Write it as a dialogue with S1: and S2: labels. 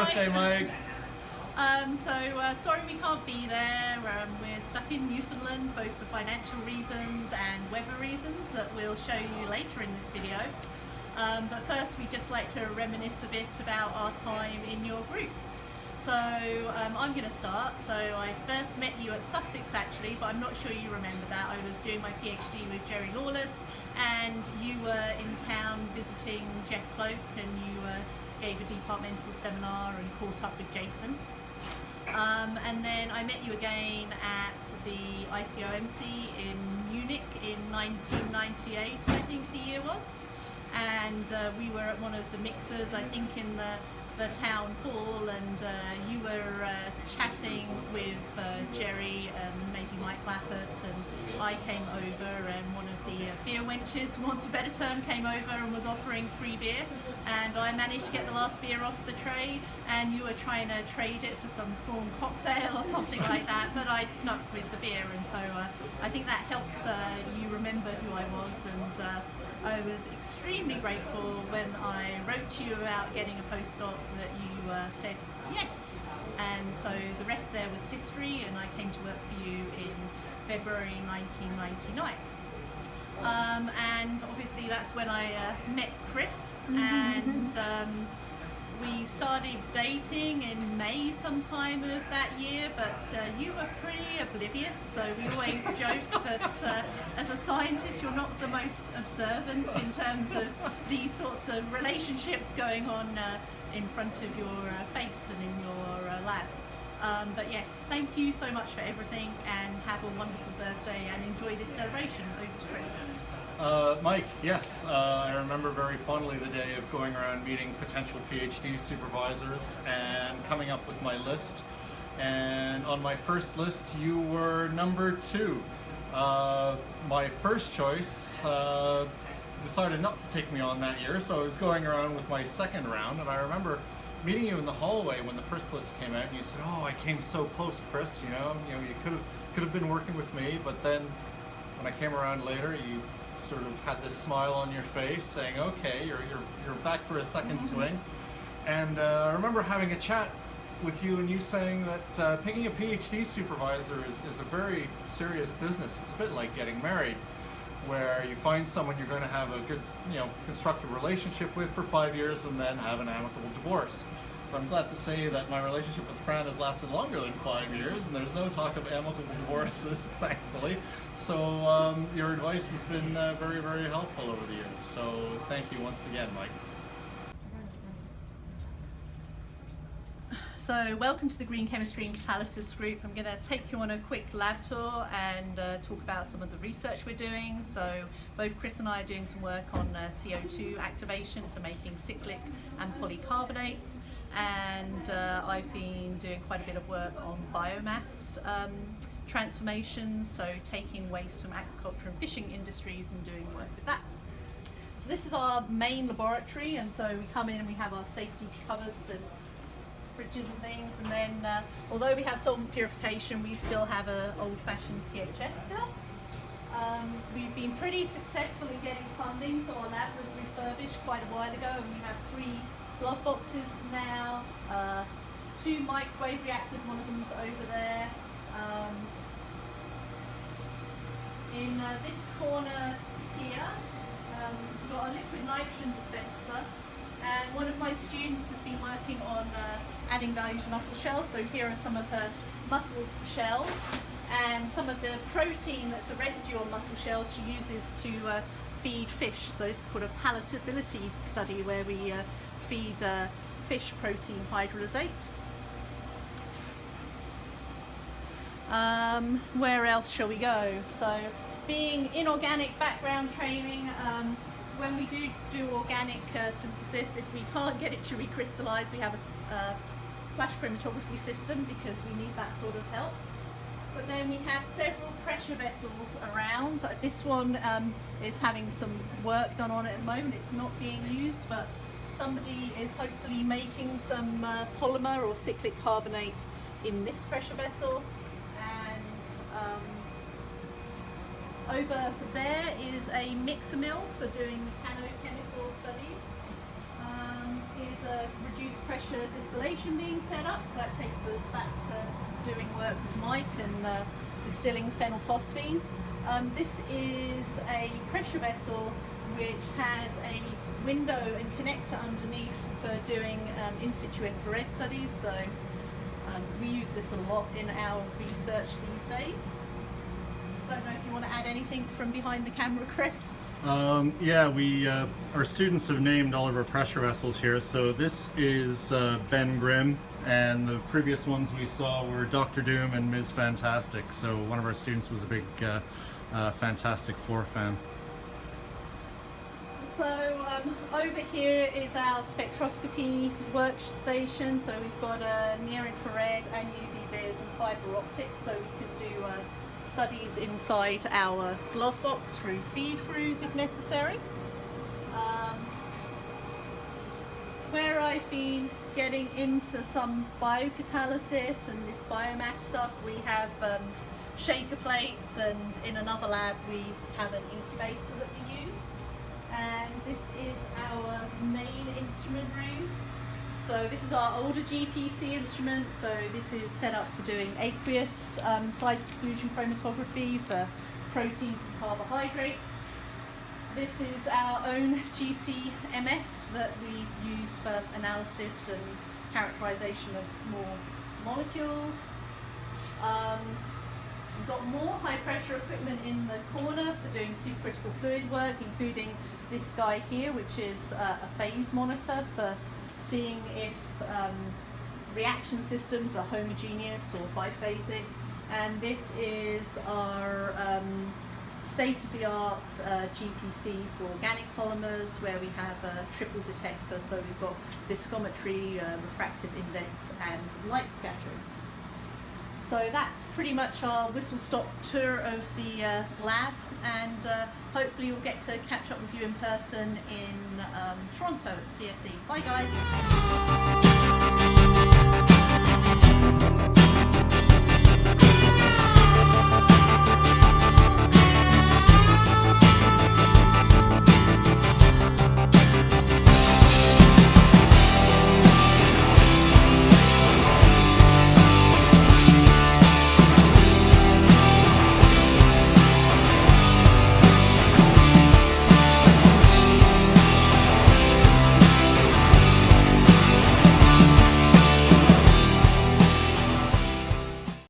S1: birthday, Mike.
S2: Sorry we can't be there. We're stuck in Newfoundland, both for financial reasons and weather reasons that we'll show you later in this video. But first we'd just like to reminisce a bit about our time in your group. So I'm going to start. So I first met you at Sussex actually, but I'm not sure you remember that. I was doing my PhD with Jerry Lawless and you were in town visiting Jeff Cloak and you gave a departmental seminar and caught up with Jason. And then I met you again at the ICOMC in Munich in 1998, I think the year was. And we were at one of the mixers, I think in the town hall, and you were chatting with Jerry and maybe Mike Lappert, and I came over and one of the beer wenches, for want of a better term, came over and was offering free beer, and I managed to get the last beer off the tray, and you were trying to trade it for some prawn cocktail or something like that, but I snuck with the beer, and so I think that helped you remember who I was, and I was extremely grateful when I wrote to you about getting a postdoc that you said yes, and so the rest there was history, and I came to work for you in February 1999. And obviously that's when I met Chris, and we started dating in May sometime of that year, but you were pretty oblivious, so we always joke that as a scientist you're not the most observant in terms of these sorts of relationships going on in front of your face and in your lab. But yes, thank you so much for everything, and have a wonderful birthday and enjoy this celebration. Over to Chris.
S1: Mike, yes, I remember very fondly the day of going around meeting potential PhD supervisors and coming up with my list. And on my first list, you were number 2. My first choice decided not to take me on that year, so I was going around with my second round, and I remember meeting you in the hallway when the first list came out, and you said, "Oh, I came so close, Chris. You could have been working with me." But then, when I came around later, you sort of had this smile on your face, saying, "Okay, you're back for a second swing." And I remember having a chat with you, and you saying that picking a PhD supervisor is a very serious business. It's a bit like getting married, where you find someone you're going to have a good, constructive relationship with for 5 years and then have an amicable divorce. So I'm glad to say that my relationship with Fran has lasted longer than 5 years, and there's no talk of amicable divorces, thankfully. So your advice has been very, very helpful over the years. So thank you once again, Mike.
S2: So welcome to the Green Chemistry and Catalysis group. I'm going to take you on a quick lab tour and talk about some of the research we're doing. So both Chris and I are doing some work on CO2 activation, so making cyclic and polycarbonates, and I've been doing quite a bit of work on biomass transformations, so taking waste from agriculture and fishing industries and doing work with that. So this is our main laboratory, and so we come in and we have our safety cupboards and fridges and things, and then although we have solvent purification, we still have an old-fashioned THS still. We've been pretty successful in getting funding, so our lab was refurbished quite a while ago, and we have 3 glove boxes now, 2 microwave reactors, one of them's over there. In this corner here, we've got a liquid nitrogen dispenser, and one of my students has been working on adding value to mussel shells. So here are some of her mussel shells, and some of the protein that's a residue on mussel shells she uses to feed fish. So this is called a palatability study, where we feed fish protein hydrolysate. Where else shall we go? So being inorganic background training, when we do organic synthesis, if we can't get it to recrystallize, we have a flash chromatography system because we need that sort of help. But then we have several pressure vessels around. This one is having some work done on it at the moment. It's not being used, but somebody is hopefully making some polymer or cyclic carbonate in this pressure vessel. And over there is a mixer mill for doing mechanochemical studies. is a reduced pressure distillation being set up, so that takes us back to doing work with Mike and distilling phenylphosphine. This is a pressure vessel which has a window and connector underneath for doing in situ infrared studies, so we use this a lot in our research these days. Don't know if you want to add anything from behind the camera, Chris?
S1: Yeah, our students have named all of our pressure vessels here. So this is Ben Grimm, and the previous ones we saw were Dr. Doom and Ms. Fantastic. So one of our students was a big Fantastic Four fan.
S2: So over here is our spectroscopy workstation. So we've got near infrared and UV vias and fiber optics, so we can do studies inside our glove box through feed-throughs if necessary. Where I've been getting into some biocatalysis and this biomass stuff, we have shaker plates, and in another lab we have an incubator that we use. And this is our main instrument room. So this is our older GPC instrument, so this is set up for doing aqueous side exclusion chromatography for proteins and carbohydrates. This is our own GCMS that we use for analysis and characterization of small molecules. We've got more high pressure equipment in the corner for doing supercritical fluid work, including this guy here, which is a phase monitor for seeing if reaction systems are homogeneous or biphasic. And this is our state-of-the-art GPC for organic polymers, where we have a triple detector, so we've got viscometry, refractive index and light scattering. So that's pretty much our whistle-stop tour of the lab, and hopefully we'll get to catch up with you in person in Toronto at CSE. Bye guys!